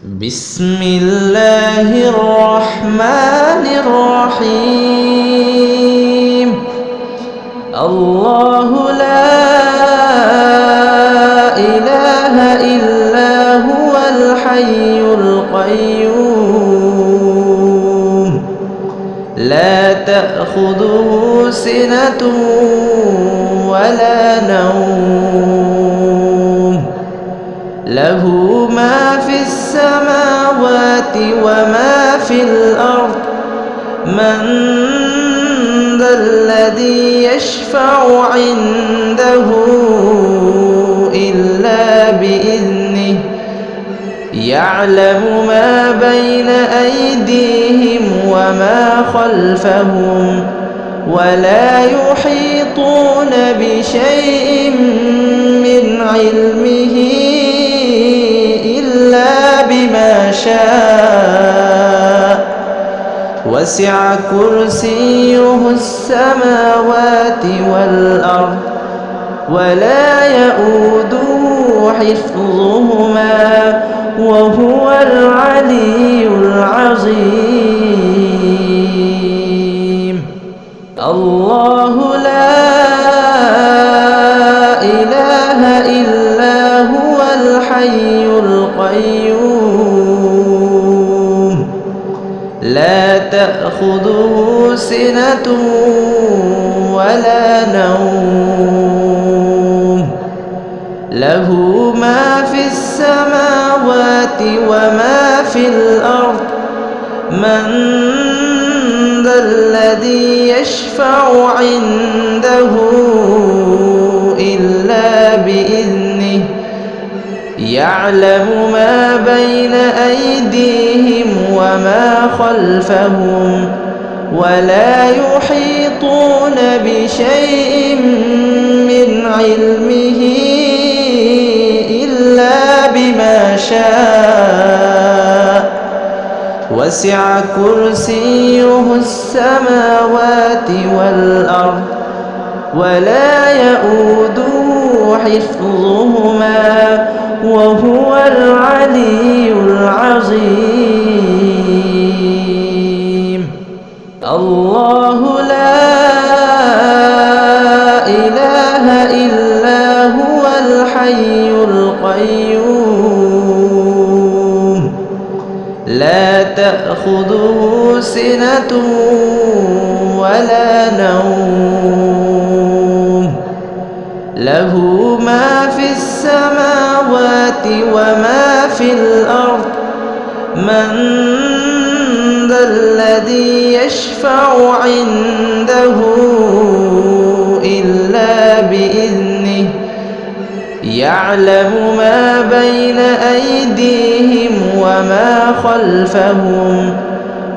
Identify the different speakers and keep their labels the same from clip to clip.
Speaker 1: بسم الله الرحمن الرحيم. الله لا إله إلا هو الحي القيوم لا تأخذه سنة ولا نوم له ما في السماوات وما في الأرض من ذا الذي يشفع عنده إلا بإذنه يعلم ما بين أيديهم وما خلفهم ولا يحيطون بشيء من علمه إلا بما شاء وسع كرسيه السماوات والأرض ولا يؤوده حفظهما وهو العلي العظيم. الله لا إله إلا هو الحي القيوم لا تأخذه سنة ولا نوم له ما في السماوات وما في الأرض من ذا الذي يشفع عنده إلا بإذنه يعلم ما بين أيديهم وما خلفهم ولا يحيطون بشيء من علمه إلا بما شاء وسع كرسيه السماوات والأرض ولا يؤوده حفظهما وهو العلي العظيم. الله لا إله إلا هو الحي القيوم لا تأخذه سنة ولا نوم له ما في السماوات وما في الأرض من ذا الذي يشفع عنده إلا بإذنه يعلم ما بين أيديهم وما خلفهم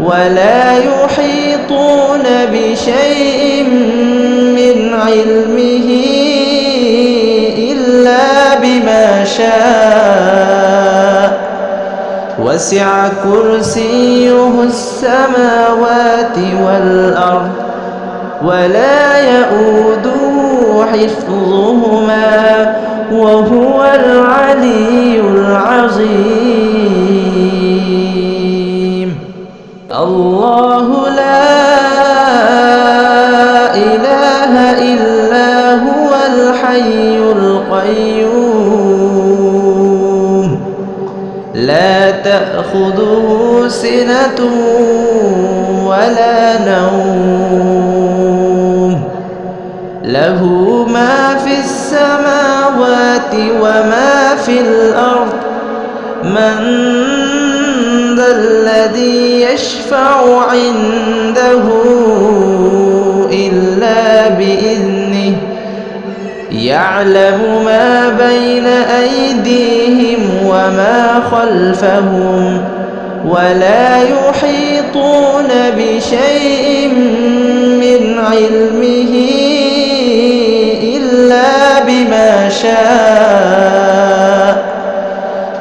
Speaker 1: ولا يحيطون بشيء من علمه إلا بما شاء وسع كرسيه السماوات والأرض ولا يؤوده حفظهما وهو العلي العظيم. الله لا إله إلا هو الحي القيوم لا تأخذه سنة ولا نوم له ما في السماوات وما في الأرض من ذا الذي يشفع عنده إلا بإذنه يعلم ما بين أيديهم وما خلفهم ولا يحيطون بشيء من علمه إلا بما شاء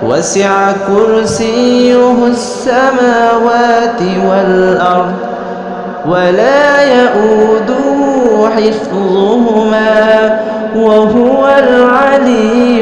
Speaker 1: وسع كرسيه السماوات والأرض ولا يؤوده حفظهما وهو العلي